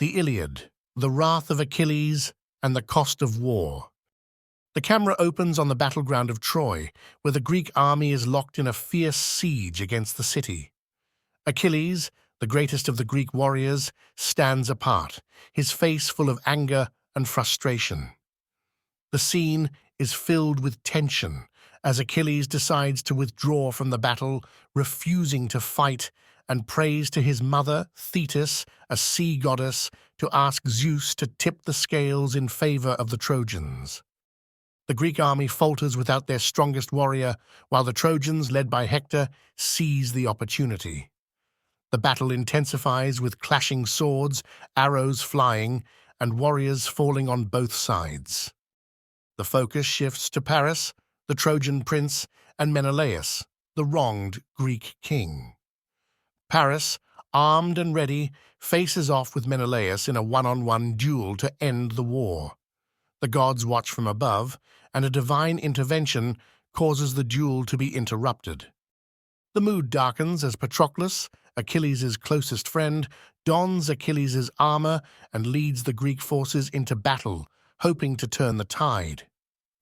The Iliad, the wrath of Achilles, and the cost of war. The camera opens on the battleground of Troy, where the Greek army is locked in a fierce siege against the city. Achilles, the greatest of the Greek warriors, stands apart, his face full of anger and frustration. The scene is filled with tension as Achilles decides to withdraw from the battle, refusing to fight, and prays to his mother, Thetis, a sea goddess, to ask Zeus to tip the scales in favor of the Trojans. The Greek army falters without their strongest warrior, while the Trojans, led by Hector, seize the opportunity. The battle intensifies with clashing swords, arrows flying, and warriors falling on both sides. The focus shifts to Paris, the Trojan prince, and Menelaus, the wronged Greek king. Paris, armed and ready, faces off with Menelaus in a one-on-one duel to end the war. The gods watch from above, and a divine intervention causes the duel to be interrupted. The mood darkens as Patroclus, Achilles' closest friend, dons Achilles' armor and leads the Greek forces into battle, hoping to turn the tide.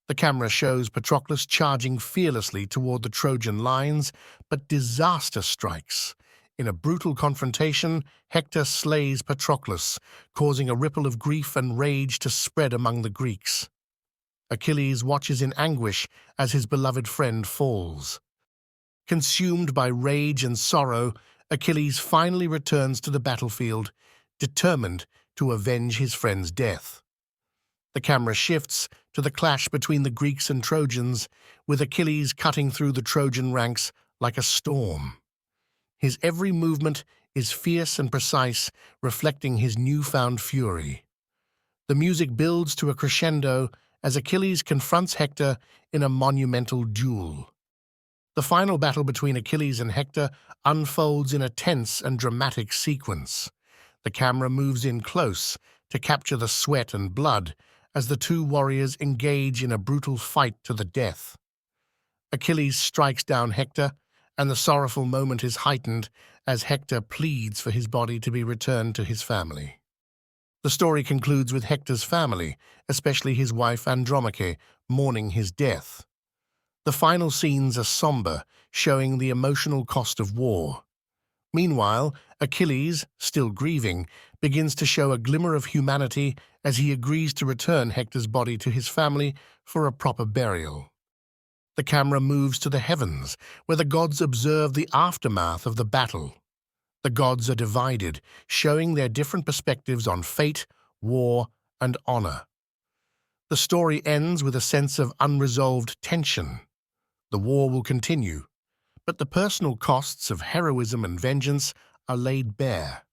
The camera shows Patroclus charging fearlessly toward the Trojan lines, but disaster strikes. In a brutal confrontation, Hector slays Patroclus, causing a ripple of grief and rage to spread among the Greeks. Achilles watches in anguish as his beloved friend falls. Consumed by rage and sorrow, Achilles finally returns to the battlefield, determined to avenge his friend's death. The camera shifts to the clash between the Greeks and Trojans, with Achilles cutting through the Trojan ranks like a storm. His every movement is fierce and precise, reflecting his newfound fury. The music builds to a crescendo as Achilles confronts Hector in a monumental duel. The final battle between Achilles and Hector unfolds in a tense and dramatic sequence. The camera moves in close to capture the sweat and blood as the two warriors engage in a brutal fight to the death. Achilles strikes down Hector, and the sorrowful moment is heightened as Hector pleads for his body to be returned to his family. The story concludes with Hector's family, especially his wife Andromache, mourning his death. The final scenes are somber, showing the emotional cost of war. Meanwhile, Achilles, still grieving, begins to show a glimmer of humanity as he agrees to return Hector's body to his family for a proper burial. The camera moves to the heavens, where the gods observe the aftermath of the battle. The gods are divided, showing their different perspectives on fate, war, and honor. The story ends with a sense of unresolved tension. The war will continue, but the personal costs of heroism and vengeance are laid bare.